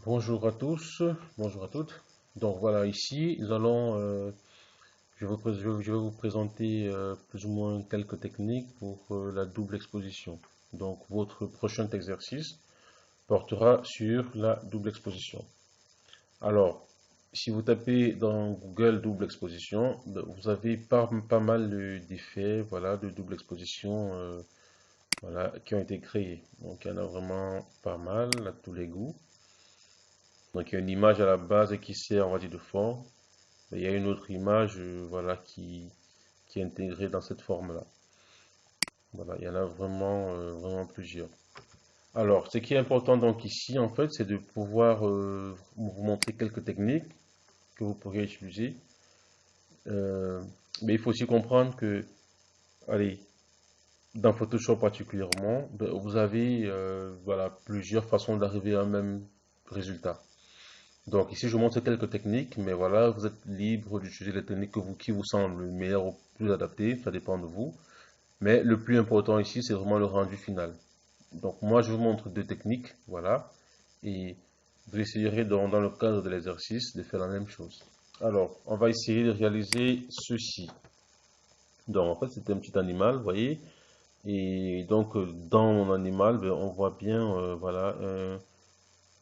Bonjour à tous, bonjour à toutes. Donc voilà, ici, nous allons, je vais vous présenter plus ou moins quelques techniques pour la double exposition. Donc votre prochain exercice portera sur la double exposition. Alors, si vous tapez dans Google double exposition, ben, vous avez pas mal d'effets, voilà, de double exposition, voilà, qui ont été créés. Donc il y en a vraiment pas mal à tous les goûts. Donc il y a une image à la base qui sert, on va dire, de fond. Mais il y a une autre image, voilà, qui est intégrée dans cette forme-là. Voilà, il y en a vraiment plusieurs. Alors, ce qui est important donc ici, en fait, c'est de pouvoir vous montrer quelques techniques que vous pourriez utiliser. Euh, mais il faut aussi comprendre que, allez, dans Photoshop particulièrement, ben, vous avez voilà, plusieurs façons d'arriver à un même résultat. Donc ici, je montre quelques techniques, mais voilà, vous êtes libre d'utiliser les techniques qui vous semblent meilleures ou plus adaptées, ça dépend de vous. Mais le plus important ici, c'est vraiment le rendu final. Donc moi, je vous montre deux techniques, voilà, et vous essayerez dans le cadre de l'exercice de faire la même chose. Alors, on va essayer de réaliser ceci. Donc en fait, c'est un petit animal, vous voyez, et donc dans mon animal, ben, on voit bien, voilà,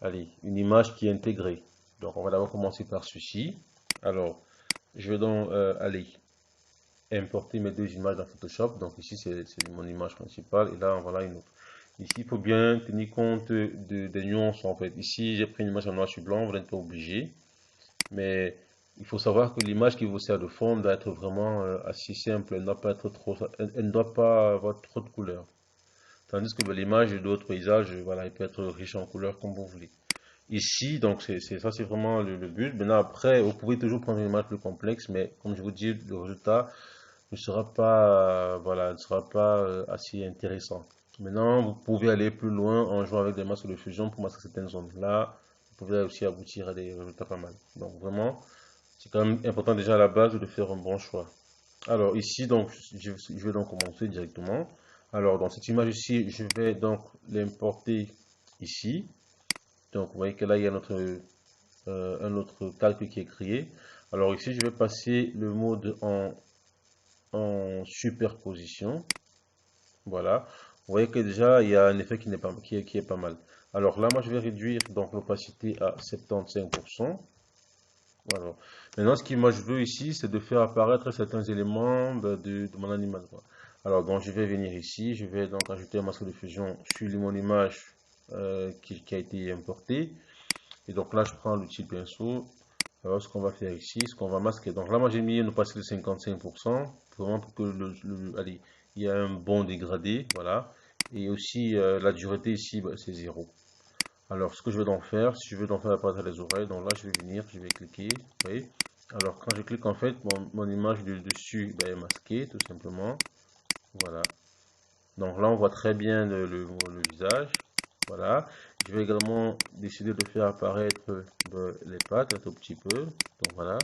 allez, une image qui est intégrée. Donc on va d'abord commencer par ceci. Alors, je vais donc aller importer mes deux images dans Photoshop. Donc ici, c'est mon image principale et là, voilà une autre. Ici, il faut bien tenir compte des nuances en fait. Ici, j'ai pris une image en noir sur blanc, vous n'êtes pas obligé. Mais il faut savoir que l'image qui vous sert de fond doit être vraiment assez simple. Elle ne doit pas être trop, elle ne doit pas avoir trop de couleurs. Tandis que ben, l'image d'autres paysages, voilà, il peut être riche en couleurs comme vous voulez. Ici, donc ça, c'est vraiment le but. Maintenant, après, vous pouvez toujours prendre une image plus complexe, mais comme je vous dis, le résultat ne sera pas, voilà, ne sera pas assez intéressant. Maintenant, vous pouvez aller plus loin en jouant avec des masques de fusion pour masquer certaines zones. Là, vous pouvez aussi aboutir à des résultats pas mal. Donc vraiment, c'est quand même important déjà à la base de faire un bon choix. Alors ici, donc, je vais donc commencer directement. Alors dans cette image ici, je vais donc l'importer ici. Donc vous voyez que là, il y a un autre calque qui est créé. Alors ici, je vais passer le mode en superposition. Voilà. Vous voyez que déjà, il y a un effet qui est pas mal. Alors là, moi, je vais réduire donc l'opacité à 75%. Voilà. Maintenant, ce que moi je veux ici, c'est de faire apparaître certains éléments de mon animal, quoi. Alors, donc, je vais venir ici, je vais donc ajouter un masque de fusion sur mon image qui a été importée. Et donc là, je prends l'outil pinceau. Alors, ce qu'on va faire ici, ce qu'on va masquer. Donc là, moi, j'ai mis une opacité de 55%, vraiment pour que allez, il y a un bon dégradé, voilà. Et aussi, la dureté ici, bah, c'est 0. Alors, ce que je vais donc faire, si je veux donc faire apparaître les oreilles, donc là, je vais venir, je vais cliquer, vous voyez. Alors, quand je clique, en fait, mon image de dessus bah, est masquée, tout simplement. Voilà. Donc là, on voit très bien le visage. Voilà. Je vais également décider de faire apparaître les pattes un tout petit peu. Donc voilà.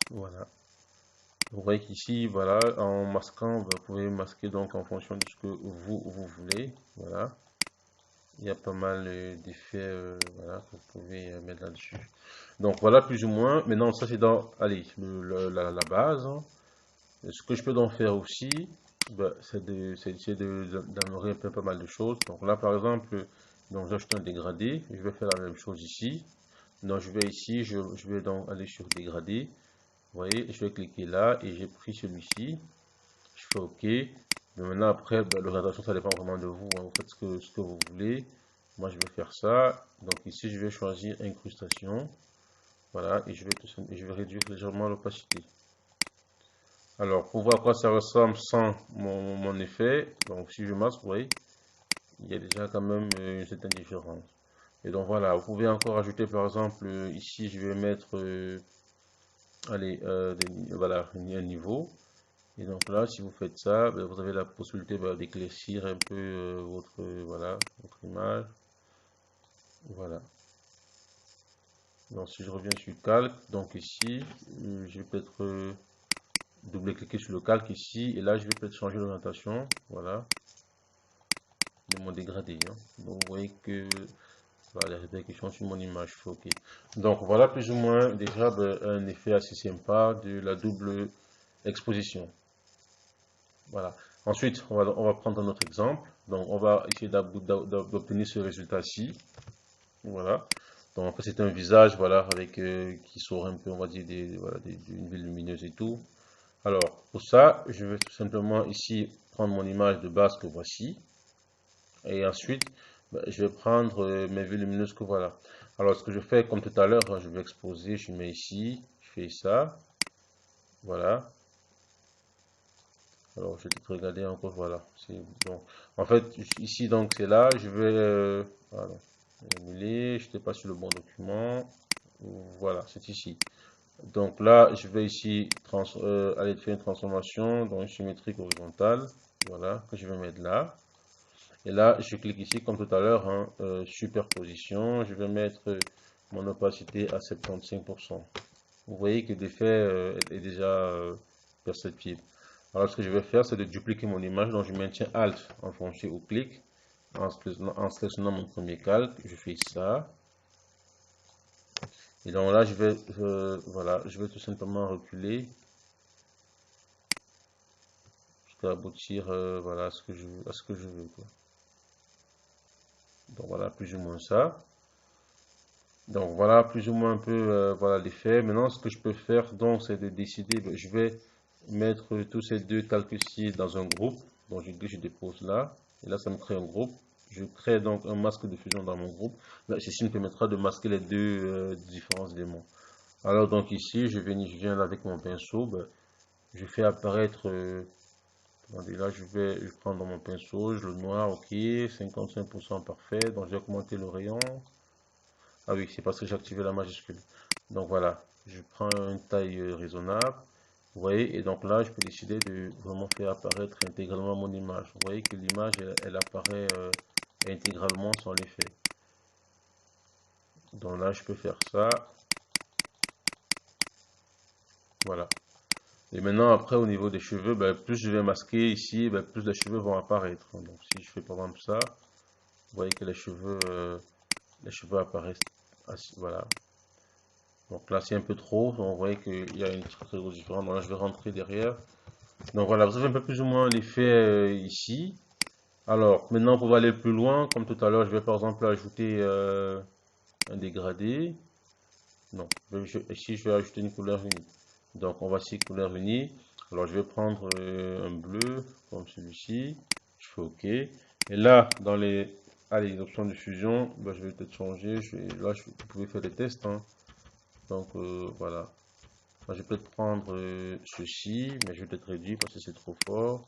Voilà. Vous voyez qu'ici, voilà, en masquant, vous pouvez masquer donc en fonction de ce que vous voulez. Voilà. Il y a pas mal d'effets voilà, que vous pouvez mettre là-dessus. Donc voilà plus ou moins. Maintenant, ça c'est dans allez, la base, hein. Ce que je peux donc faire aussi, bah, c'est d'améliorer un peu pas mal de choses. Donc là par exemple, donc j'ajoute un dégradé. Je vais faire la même chose ici. Donc je vais ici, je vais donc aller sur dégradé. Vous voyez, je vais cliquer là et j'ai pris celui-ci. Je fais OK. Mais maintenant, après, bah, l'orientation, ça dépend vraiment de vous, hein. Vous faites ce que vous voulez. Moi, je vais faire ça. Donc ici, je vais choisir incrustation. Voilà, et je vais réduire légèrement l'opacité. Alors, pour voir à quoi ça ressemble sans mon effet, donc si je masque, vous voyez, il y a déjà quand même une certaine différence. Et donc voilà, vous pouvez encore ajouter par exemple, ici, je vais mettre, allez, voilà, un niveau. Et donc là, si vous faites ça, ben, vous avez la possibilité d'éclaircir un peu voilà, votre image. Voilà. Donc si je reviens sur calque, donc ici, je vais peut-être double-cliquer sur le calque ici, et là je vais peut-être changer l'orientation. Voilà. de mon dégradé, hein. Donc vous voyez que voilà, les répercussions sur mon image. OK. Donc voilà plus ou moins déjà un effet assez sympa de la double exposition. Voilà. Ensuite, on va prendre un autre exemple. Donc on va essayer d'obtenir ce résultat-ci. Voilà. Donc en fait c'est un visage voilà avec qui sort un peu on va dire voilà, d'une ville lumineuse et tout. Alors pour ça, je vais tout simplement ici prendre mon image de base que voici. Et ensuite, je vais prendre mes vues lumineuses que voilà. Alors, ce que je fais, comme tout à l'heure, hein, je vais exposer, je mets ici, je fais ça, voilà. Alors, je vais te regarder encore, voilà. Bon. En fait, ici, donc, c'est là, je vais, voilà, annuler, je n'étais pas sur le bon document, voilà, c'est ici. Donc là, je vais ici aller faire une transformation dans une symétrique horizontale, voilà, que je vais mettre là. Et là, je clique ici comme tout à l'heure, hein, superposition. Je vais mettre mon opacité à 75%. Vous voyez que l'effet est déjà perceptible. Alors, ce que je vais faire, c'est de dupliquer mon image. Donc, je maintiens Alt enfoncé au clic. En sélectionnant mon premier calque, je fais ça. Et donc là, voilà, je vais tout simplement reculer jusqu'à aboutir voilà, à ce que je veux, quoi. Donc voilà, plus ou moins ça. Donc voilà plus ou moins un peu voilà l'effet. Maintenant, ce que je peux faire, donc, c'est de décider, je vais mettre tous ces deux calques-ci dans un groupe. Donc je dépose là, et là ça me crée un groupe. Je crée donc un masque de fusion dans mon groupe. Là, ceci me permettra de masquer les deux différents éléments. Alors donc ici, je viens là avec mon pinceau, je fais apparaître, attendez, là je prends dans mon pinceau, je le noir, ok, 55% parfait, donc je vais augmenter le rayon. Ah oui, c'est parce que j'ai activé la majuscule. Donc voilà, je prends une taille raisonnable. Vous voyez, et donc là, je peux décider de vraiment faire apparaître intégralement mon image. Vous voyez que l'image, elle apparaît intégralement sans l'effet. Donc là, je peux faire ça. Voilà. Et maintenant, après, au niveau des cheveux, plus je vais masquer ici, plus les cheveux vont apparaître. Donc si je fais par exemple ça, vous voyez que les cheveux apparaissent. Voilà. Donc là, c'est un peu trop. On voit qu'il y a une très grosse différence. Donc là, je vais rentrer derrière. Donc voilà, vous avez un peu plus ou moins l'effet ici. Alors, maintenant, pour aller plus loin, comme tout à l'heure, je vais par exemple ajouter un dégradé. Non, ici, je vais ajouter une couleur unie. Donc, on va ici couleur unie. Alors, je vais prendre un bleu, comme celui-ci. Je fais OK. Et là, dans les options de fusion, je vais peut-être changer. Là, vous pouvez faire des tests, hein. Donc, voilà. Moi, je vais peut-être prendre ceci, mais je vais peut-être réduire parce que c'est trop fort.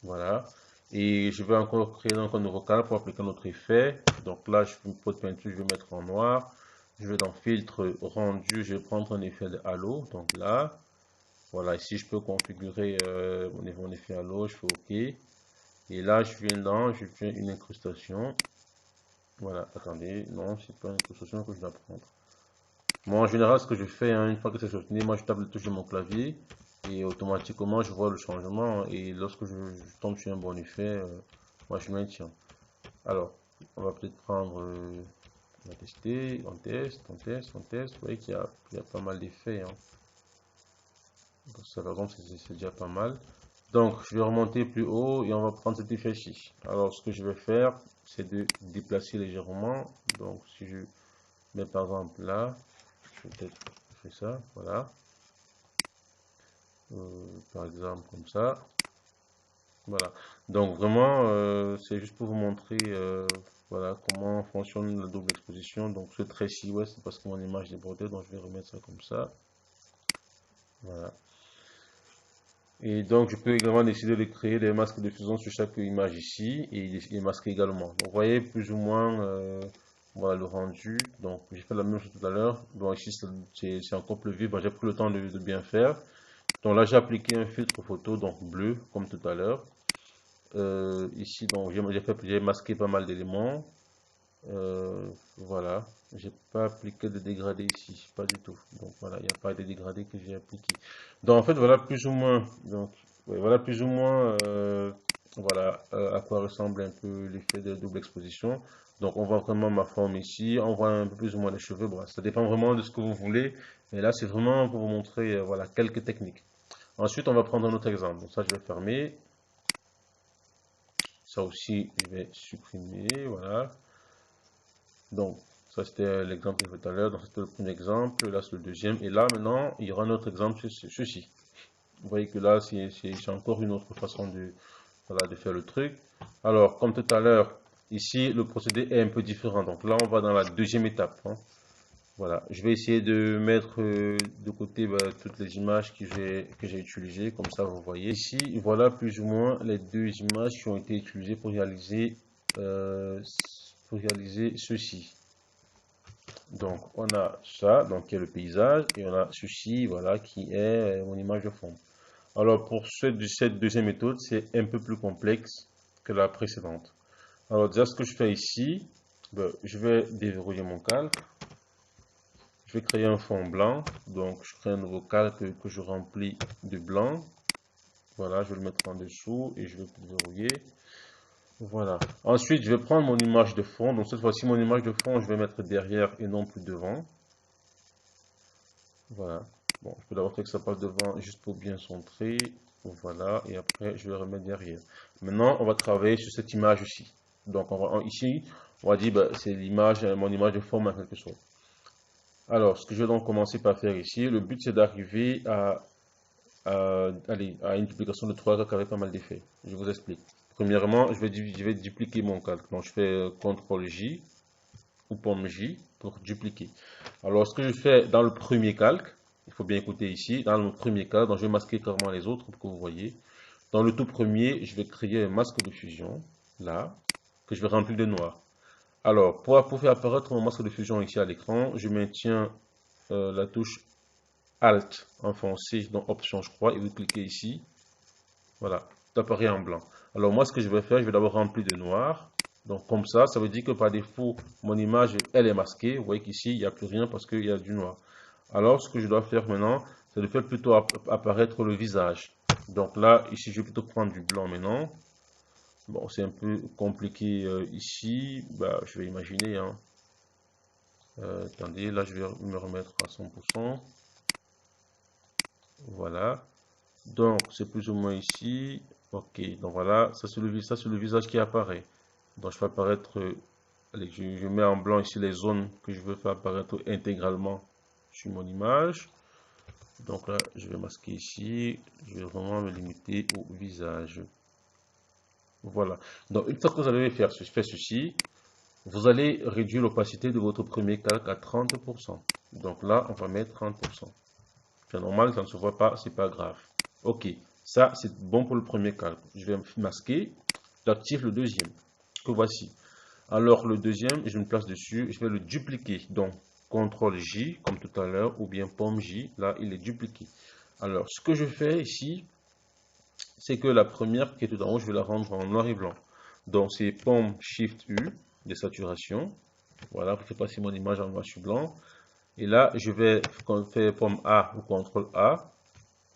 Voilà. Et je vais encore créer donc un nouveau cadre pour appliquer notre effet. Donc là, je peux pot de peinture, je vais mettre en noir. Je vais dans filtre rendu, je vais prendre un effet de halo. Donc là, voilà, ici je peux configurer mon effet halo, je fais OK. Et là, je viens je fais une incrustation. Voilà, attendez, non, c'est pas une incrustation que je dois prendre. Moi, en général, ce que je fais, hein, une fois que c'est soutenu, moi je tape le touche de mon clavier et automatiquement je vois le changement. Et lorsque je tombe sur un bon effet, moi je maintiens. Alors, on va peut-être prendre, on va tester, on teste, on teste, on teste. Vous voyez qu'il y a pas mal d'effets, hein. Donc, ça, par exemple, c'est déjà pas mal. Donc, je vais remonter plus haut et on va prendre cet effet-ci. Alors, ce que je vais faire, c'est de déplacer légèrement. Donc, si je mets par exemple là, je vais peut-être faire ça, voilà. Par exemple comme ça. Voilà. Donc vraiment, c'est juste pour vous montrer voilà, comment fonctionne la double exposition. Donc ce trait-ci, ouais, c'est parce que mon image est débordée, donc je vais remettre ça comme ça. Voilà. Et donc je peux également décider de créer des masques de fusion sur chaque image ici et les masquer également. Donc vous voyez plus ou moins voilà, le rendu. Donc j'ai fait la même chose tout à l'heure. Donc ici c'est encore plus vif. J'ai pris le temps de bien faire. Donc là j'ai appliqué un filtre photo, donc bleu comme tout à l'heure. Ici, donc j'ai masqué pas mal d'éléments. Voilà, j'ai pas appliqué de dégradé ici, pas du tout. Donc voilà, il n'y a pas de dégradé que j'ai appliqué. Donc en fait, voilà plus ou moins. Donc ouais, voilà plus ou moins Voilà à quoi ressemble un peu l'effet de double exposition. Donc on voit vraiment ma forme ici, on voit un peu plus ou moins les cheveux. Bon, ça dépend vraiment de ce que vous voulez. Mais là, c'est vraiment pour vous montrer voilà, quelques techniques. Ensuite, on va prendre un autre exemple. Donc ça, je vais fermer. Ça aussi, je vais supprimer. Voilà. Donc, ça, c'était l'exemple de tout à l'heure. Donc, c'était le premier exemple. Là, c'est le deuxième. Et là, maintenant, il y aura un autre exemple, ceci. Vous voyez que là, c'est encore une autre façon de, voilà, de faire le truc. Alors, comme tout à l'heure, ici, le procédé est un peu différent. Donc là, on va dans la deuxième étape, hein. Voilà, je vais essayer de mettre de côté toutes les images que j'ai utilisées, comme ça vous voyez. Ici, voilà plus ou moins les deux images qui ont été utilisées euh, pour réaliser ceci. Donc, on a ça, donc qui est le paysage, et on a ceci, voilà, qui est mon image de fond. Alors, pour cette deuxième méthode, c'est un peu plus complexe que la précédente. Alors, déjà, ce que je fais ici, je vais déverrouiller mon calque. Je vais créer un fond blanc. Donc, je crée un nouveau calque que je remplis de blanc. Voilà, je vais le mettre en dessous et je vais verrouiller. Voilà. Ensuite, je vais prendre mon image de fond. Donc, cette fois-ci, mon image de fond, je vais mettre derrière et non plus devant. Voilà. Bon, je peux d'abord faire que ça passe devant juste pour bien centrer. Voilà. Et après, je vais remettre derrière. Maintenant, on va travailler sur cette image ici. Donc, ici, on va dire, c'est l'image, mon image de forme en quelque sorte. Alors, ce que je vais donc commencer par faire ici, le but c'est d'arriver à une duplication de 3 calques avec pas mal d'effets. Je vous explique. Premièrement, je vais dupliquer mon calque. Donc, je fais CTRL J ou pomme J pour dupliquer. Alors, ce que je fais dans le premier calque, il faut bien écouter ici, dans le premier calque, donc je vais masquer carrément les autres pour que vous voyez. Dans le tout premier, je vais créer un masque de fusion, là, que je vais remplir de noir. Alors, pour faire apparaître mon masque de fusion ici à l'écran, je maintiens la touche Alt enfoncé dans Option, je crois, et vous cliquez ici. Voilà, tout apparaît en blanc. Alors moi, ce que je vais faire, je vais d'abord remplir de noir. Donc comme ça veut dire que par défaut, mon image, elle est masquée. Vous voyez qu'ici, il n'y a plus rien parce qu'il y a du noir. Alors, ce que je dois faire maintenant, c'est de faire plutôt apparaître le visage. Donc là, ici, je vais plutôt prendre du blanc maintenant. Bon, c'est un peu compliqué ici. Je vais imaginer, hein. Attendez, là, je vais me remettre à 100%. Voilà. Donc, c'est plus ou moins ici. Ok, donc voilà, ça c'est le visage qui apparaît. Donc, je fais apparaître, allez, je mets en blanc ici les zones que je veux faire apparaître intégralement sur mon image. Donc là, je vais masquer ici. Je vais vraiment me limiter au visage. Voilà. Donc, une fois que vous avez fait ceci, vous allez réduire l'opacité de votre premier calque à 30%. Donc là, on va mettre 30%. C'est normal, ça ne se voit pas, c'est pas grave. Ok, ça c'est bon pour le premier calque. Je vais masquer, j'active le deuxième, que voici. Alors le deuxième, je me place dessus, je vais le dupliquer. Donc, CTRL J, comme tout à l'heure, ou bien pomme J, là il est dupliqué. Alors, ce que je fais ici, c'est que la première qui est tout en haut, je vais la rendre en noir et blanc. Donc, c'est pomme Shift U, de saturation. Voilà, pour faire passer mon image en noir sur blanc. Et là, je vais faire pomme A ou CTRL A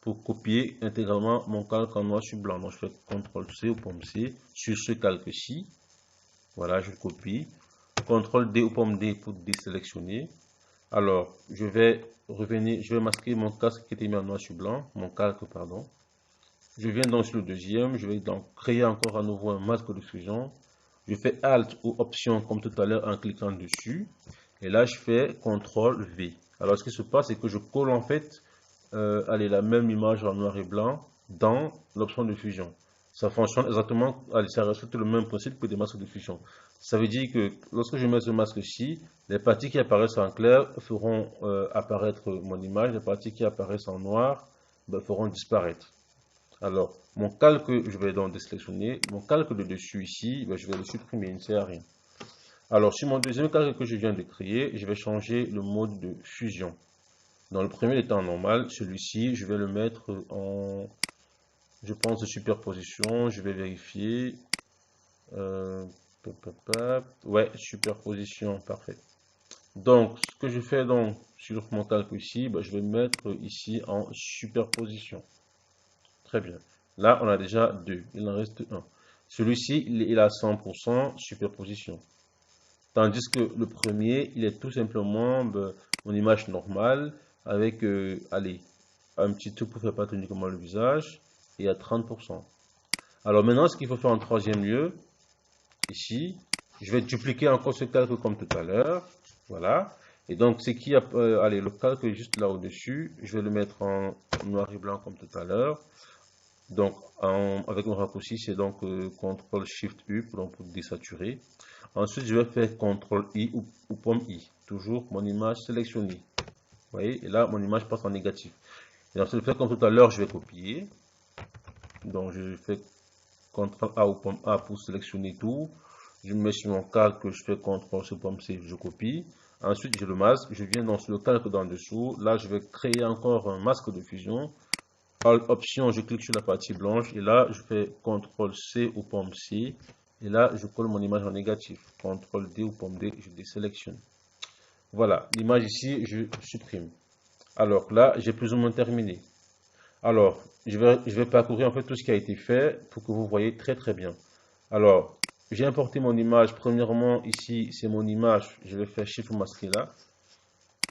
pour copier intégralement mon calque en noir sur blanc. Donc, je fais CTRL C ou pomme C sur ce calque-ci. Voilà, je copie. CTRL D ou pomme D pour désélectionner. Alors, je vais revenir, je vais masquer mon casque qui était mis en noir sur blanc, mon calque, pardon. Je viens donc sur le deuxième, je vais donc créer encore à nouveau un masque de fusion. Je fais Alt ou Option comme tout à l'heure en cliquant dessus. Et là, je fais CTRL V. Alors, ce qui se passe, c'est que je colle en fait allez, la même image en noir et blanc dans l'option de fusion. Ça fonctionne exactement, allez, ça respecte le même principe que des masques de fusion. Ça veut dire que lorsque je mets ce masque-ci, les parties qui apparaissent en clair feront apparaître mon image, les parties qui apparaissent en noir feront disparaître. Alors, mon calque, je vais donc désélectionner. Mon calque de dessus ici, je vais le supprimer, il ne sert à rien. Alors, sur mon deuxième calque que je viens de créer, je vais changer le mode de fusion. Dans le premier étant normal, celui-ci, je vais le mettre en, je pense, de superposition. Je vais vérifier. Ouais, superposition, parfait. Donc, ce que je fais donc sur mon calque ici, je vais mettre ici en superposition. Très bien. Là, on a déjà deux. Il en reste un. Celui-ci, il est à 100% superposition. Tandis que le premier, il est tout simplement mon image normale avec, allez, un petit truc pour faire pas uniquement le visage et à 30%. Alors maintenant, ce qu'il faut faire en troisième lieu, ici, je vais dupliquer encore ce calque comme tout à l'heure. Voilà. Et donc, ce qui a, allez, le calque est juste là au-dessus. Je vais le mettre en noir et blanc comme tout à l'heure. Donc, avec mon raccourci, c'est donc CTRL-SHIFT-U pour désaturer. Ensuite, je vais faire CTRL-I ou pomme I. Toujours mon image sélectionnée. Vous voyez, et là, mon image passe en négatif. Et donc, je vais faire comme tout à l'heure, je vais copier. Donc, je fais CTRL-A ou pomme A pour sélectionner tout. Je me mets sur mon calque, je fais CTRL sur pomme C, je copie. Ensuite, je le masque. Je viens dans le calque d'en dessous. Là, je vais créer encore un masque de fusion. Option, je clique sur la partie blanche et là, je fais CTRL C ou pomme C. Et là, je colle mon image en négatif. CTRL D ou pomme D, je désélectionne. Voilà, l'image ici, je supprime. Alors là, j'ai plus ou moins terminé. Alors, je vais parcourir en fait tout ce qui a été fait pour que vous voyez très très bien. Alors, j'ai importé mon image. Premièrement, ici, c'est mon image. Je vais faire Shift masquer là.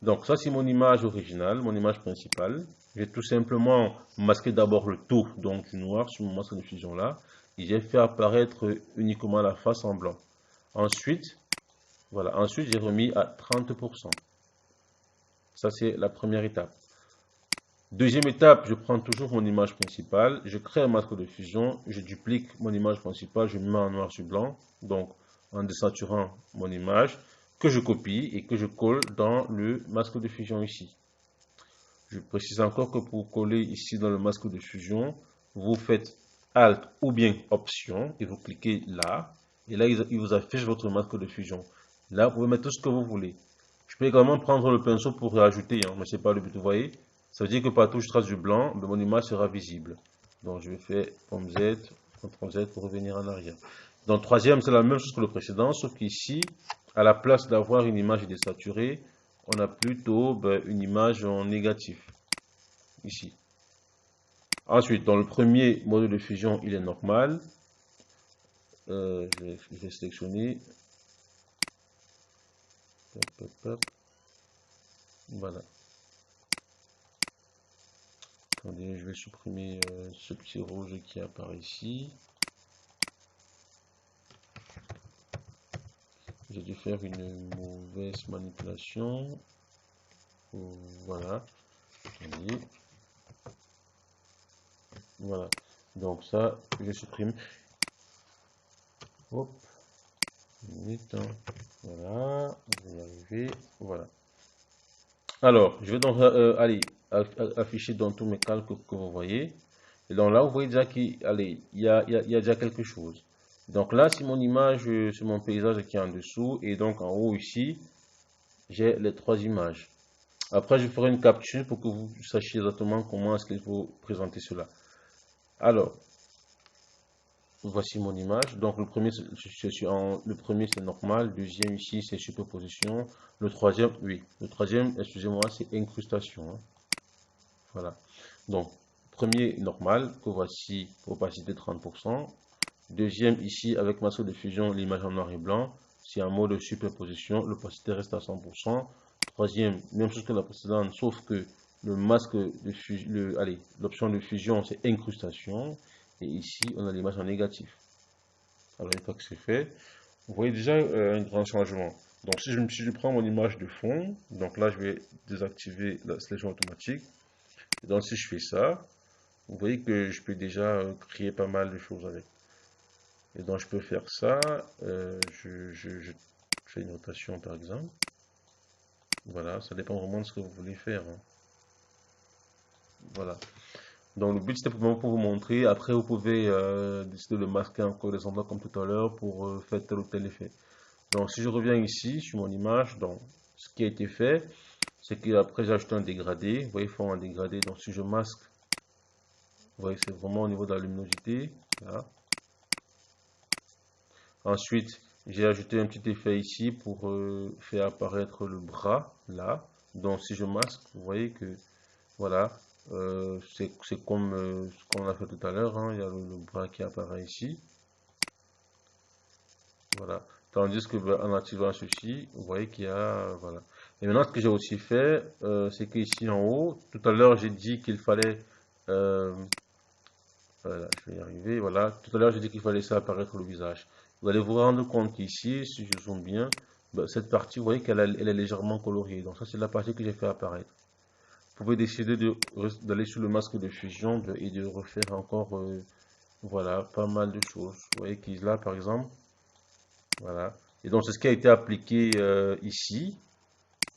Donc, ça, c'est mon image originale, mon image principale. J'ai tout simplement masqué d'abord le tout, donc du noir sur mon masque de fusion là. Et j'ai fait apparaître uniquement la face en blanc. Ensuite, voilà. Ensuite, j'ai remis à 30%. Ça, c'est la première étape. Deuxième étape, je prends toujours mon image principale, je crée un masque de fusion, je duplique mon image principale, je mets en noir sur blanc, donc en désaturant mon image, que je copie et que je colle dans le masque de fusion ici. Je précise encore que pour coller ici dans le masque de fusion, vous faites Alt ou bien Option et vous cliquez là, et là il vous affiche votre masque de fusion. Là, vous pouvez mettre tout ce que vous voulez. Je peux également prendre le pinceau pour rajouter, mais ce n'est pas le but, vous voyez. Ça veut dire que partout où je trace du blanc, mon image sera visible. Donc je vais faire CTRL Z, CTRL Z pour revenir en arrière. Donc troisième, c'est la même chose que le précédent, sauf qu'ici, à la place d'avoir une image désaturée, on a plutôt une image en négatif, ici. Ensuite, dans le premier modèle de fusion, il est normal. Je vais sélectionner. Hop, hop, hop. Voilà. Attendez, je vais supprimer ce petit rouge qui apparaît ici. J'ai dû faire une mauvaise manipulation. Voilà. Attendez. Voilà. Donc ça, je supprime. Hop. Une minute, hein. Voilà. On va y arriver. Voilà. Alors, je vais donc aller afficher dans tous mes calques que vous voyez. Et donc là, vous voyez déjà qu'il y a déjà quelque chose. Donc là, c'est mon image, c'est mon paysage qui est en dessous. Et donc en haut ici, j'ai les trois images. Après, je ferai une capture pour que vous sachiez exactement comment est-ce qu'il faut présenter cela. Alors, voici mon image. Donc le premier, c'est normal. Le deuxième ici, c'est superposition. Le troisième, oui. Le troisième, excusez-moi, c'est incrustation. Hein. Voilà. Donc, premier normal, que voici, opacité 30%. Deuxième, ici, avec masque de fusion, l'image en noir et blanc. C'est en mode de superposition, l'opacité reste à 100%. Troisième, même chose que la précédente, sauf que le masque de fusion, allez, l'option de fusion, c'est incrustation. Et ici, on a l'image en négatif. Alors, une fois que c'est fait, vous voyez déjà un grand changement. Donc, si je prends mon image de fond, donc là, je vais désactiver la sélection automatique. Et donc, si je fais ça, vous voyez que je peux déjà créer pas mal de choses avec. Et donc, je peux faire ça. Je fais une rotation, par exemple. Voilà, ça dépend vraiment de ce que vous voulez faire. Hein. Voilà. Donc, le but, c'était pour vous montrer. Après, vous pouvez décider de masquer encore des endroits comme tout à l'heure pour faire tel ou tel effet. Donc, si je reviens ici, sur mon image, donc, ce qui a été fait, c'est qu'après, j'ai ajouté un dégradé. Vous voyez, il faut un dégradé. Donc, si je masque, vous voyez, c'est vraiment au niveau de la luminosité. Là. Ensuite, j'ai ajouté un petit effet ici pour faire apparaître le bras, là. Donc, si je masque, vous voyez que, voilà, c'est comme ce qu'on a fait tout à l'heure. Hein, il y a le bras qui apparaît ici. Voilà. Tandis que en activant ceci, vous voyez qu'il y a, voilà. Et maintenant, ce que j'ai aussi fait, c'est qu'ici en haut, tout à l'heure, j'ai dit qu'il fallait, euh, voilà, je vais y arriver, voilà. Tout à l'heure, j'ai dit qu'il fallait laisser apparaître le visage. Vous allez vous rendre compte qu'ici, si je zoome bien, ben, cette partie, vous voyez elle est légèrement coloriée. Donc ça, c'est la partie que j'ai fait apparaître. Vous pouvez décider d'aller sur le masque de fusion et de refaire encore, voilà, pas mal de choses. Vous voyez qu'il là, par exemple, voilà. Et donc, c'est ce qui a été appliqué ici.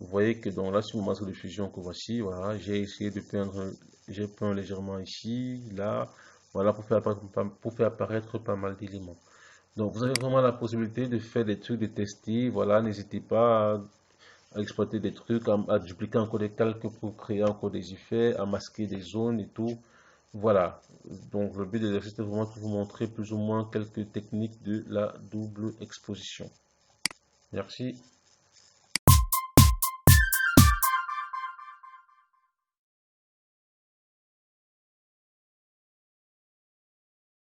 Vous voyez que donc là, sur mon masque de fusion que voici, voilà, j'ai essayé de peindre, j'ai peint légèrement ici, là, voilà, pour faire apparaître pas mal d'éléments. Donc, vous avez vraiment la possibilité de faire des trucs, de tester, voilà, n'hésitez pas à exploiter des trucs, à dupliquer encore des calques pour créer encore des effets, à masquer des zones et tout. Voilà. Donc, le but de l'exercice, c'est vraiment de vous montrer plus ou moins quelques techniques de la double exposition. Merci.